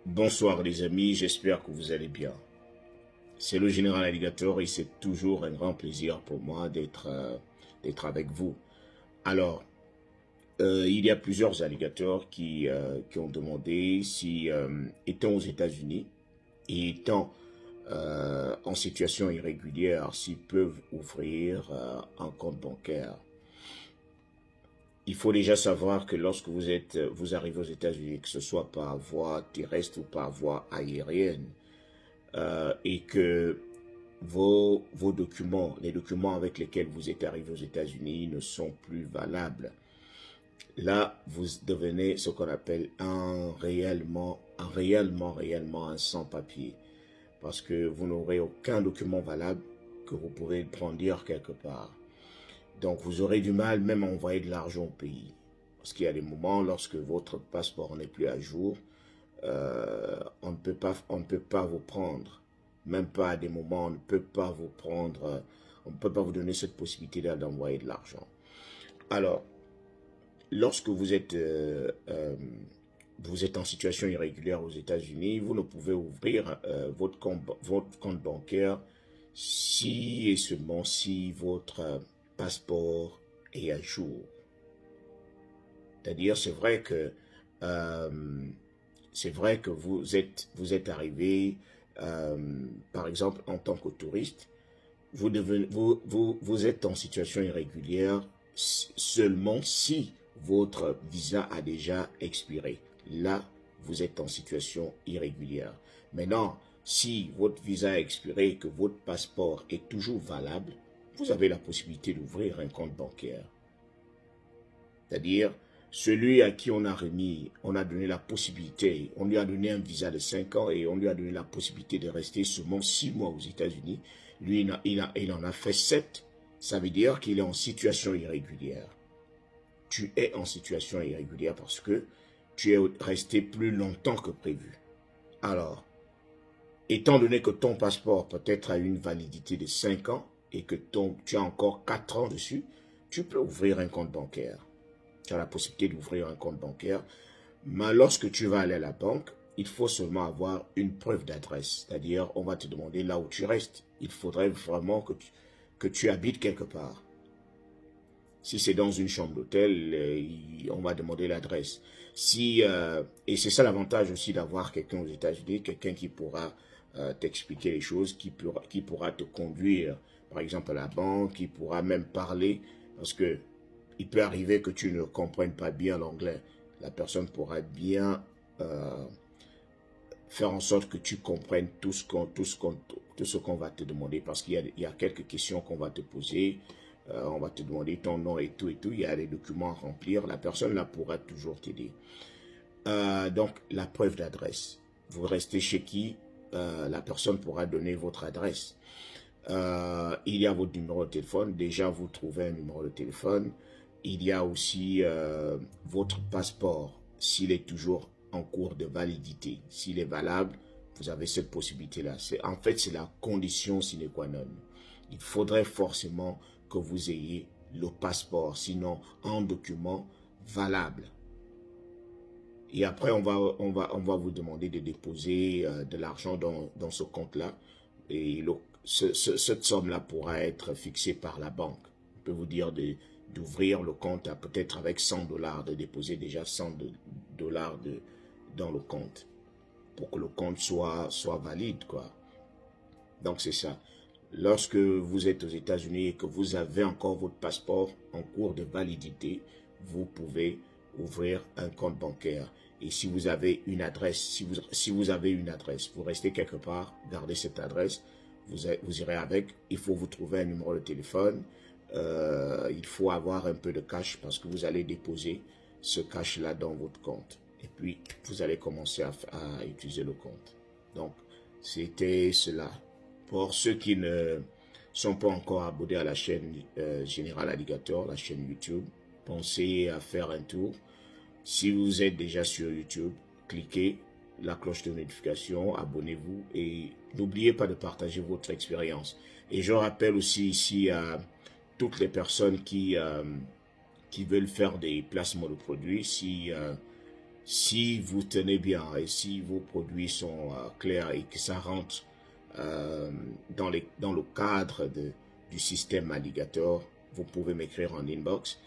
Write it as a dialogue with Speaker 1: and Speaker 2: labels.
Speaker 1: Bonsoir les amis, j'espère que vous allez bien. C'est le Général Alligator et c'est toujours un grand plaisir pour moi d'être avec vous. Alors, il y a plusieurs alligators qui ont demandé si, étant aux États-Unis et étant en situation irrégulière, s'ils peuvent ouvrir un compte bancaire. Il faut déjà savoir que lorsque vous arrivez aux États-Unis, que ce soit par voie terrestre ou par voie aérienne, et que vos documents, les documents avec lesquels vous êtes arrivé aux États-Unis ne sont plus valables. Là, vous devenez ce qu'on appelle réellement un sans-papier. Parce que vous n'aurez aucun document valable que vous pourrez brandir quelque part. Donc, vous aurez du mal même à envoyer de l'argent au pays. Parce qu'il y a des moments, lorsque votre passeport n'est plus à jour, on ne peut pas vous prendre. Même pas à des moments, on ne peut pas vous prendre, on ne peut pas vous donner cette possibilité d'envoyer de l'argent. Alors, lorsque vous êtes en situation irrégulière aux États-Unis, vous ne pouvez ouvrir votre compte bancaire si et seulement si votre passeport est à jour. C'est-à-dire, c'est vrai que vous êtes arrivé, par exemple, en tant que touriste, vous êtes en situation irrégulière seulement si votre visa a déjà expiré. Là, vous êtes en situation irrégulière. Maintenant, si votre visa a expiré et que votre passeport est toujours valable, vous avez la possibilité d'ouvrir un compte bancaire. C'est-à-dire, celui à qui on a donné la possibilité, on lui a donné un visa de 5 ans et on lui a donné la possibilité de rester seulement 6 mois aux États-Unis. Lui, il en a fait 7. Ça veut dire qu'il est en situation irrégulière. Tu es en situation irrégulière parce que tu es resté plus longtemps que prévu. Alors, étant donné que ton passeport peut-être a une validité de 5 ans et que tu as encore 4 ans dessus, tu peux ouvrir un compte bancaire. Tu as la possibilité d'ouvrir un compte bancaire. Mais lorsque tu vas aller à la banque, il faut seulement avoir une preuve d'adresse. C'est-à-dire, on va te demander là où tu restes. Il faudrait vraiment que tu habites quelque part. Si c'est dans une chambre d'hôtel, on va demander l'adresse. Et c'est ça l'avantage aussi d'avoir quelqu'un aux États-Unis, quelqu'un qui pourra t'expliquer les choses, qui pourra te conduire, par exemple, à la banque, qui pourra même parler, parce que il peut arriver que tu ne comprennes pas bien l'anglais. La personne pourra bien faire en sorte que tu comprennes tout ce qu'on va te demander, parce qu'il y a quelques questions qu'on va te poser. On va te demander ton nom et tout. Il y a des documents à remplir. La personne là pourra toujours t'aider. Donc, la preuve d'adresse. Vous restez chez qui? La personne pourra donner votre adresse. Il y a votre numéro de téléphone. Déjà, vous trouvez un numéro de téléphone. Il y a aussi votre passeport, s'il est toujours en cours de validité. S'il est valable, vous avez cette possibilité-là. En fait, c'est la condition sine qua non. Il faudrait forcément que vous ayez le passeport, sinon un document valable. Et après, on va vous demander de déposer de l'argent dans ce compte-là. Et cette somme-là pourra être fixée par la banque. On peut vous dire d'ouvrir le compte peut-être avec 100 $, de déposer déjà 100 $ dans le compte pour que le compte soit valide, quoi. Donc, c'est ça. Lorsque vous êtes aux États-Unis et que vous avez encore votre passeport en cours de validité, vous pouvez ouvrir un compte bancaire. Et si vous avez une adresse, si vous avez une adresse, vous restez quelque part, gardez cette adresse, vous irez avec. Il faut vous trouver un numéro de téléphone. Il faut avoir un peu de cash parce que vous allez déposer ce cash-là dans votre compte. Et puis, vous allez commencer à utiliser le compte. Donc, c'était cela. Pour ceux qui ne sont pas encore abonnés à la chaîne Général Alligator, la chaîne YouTube, pensez à faire un tour. Si vous êtes déjà sur YouTube, cliquez la cloche de notification, abonnez-vous et n'oubliez pas de partager votre expérience. Et je rappelle aussi ici à toutes les personnes qui veulent faire des placements de produits, Si vous tenez bien et si vos produits sont clairs et que ça rentre dans le cadre du système Alligator, vous pouvez m'écrire en inbox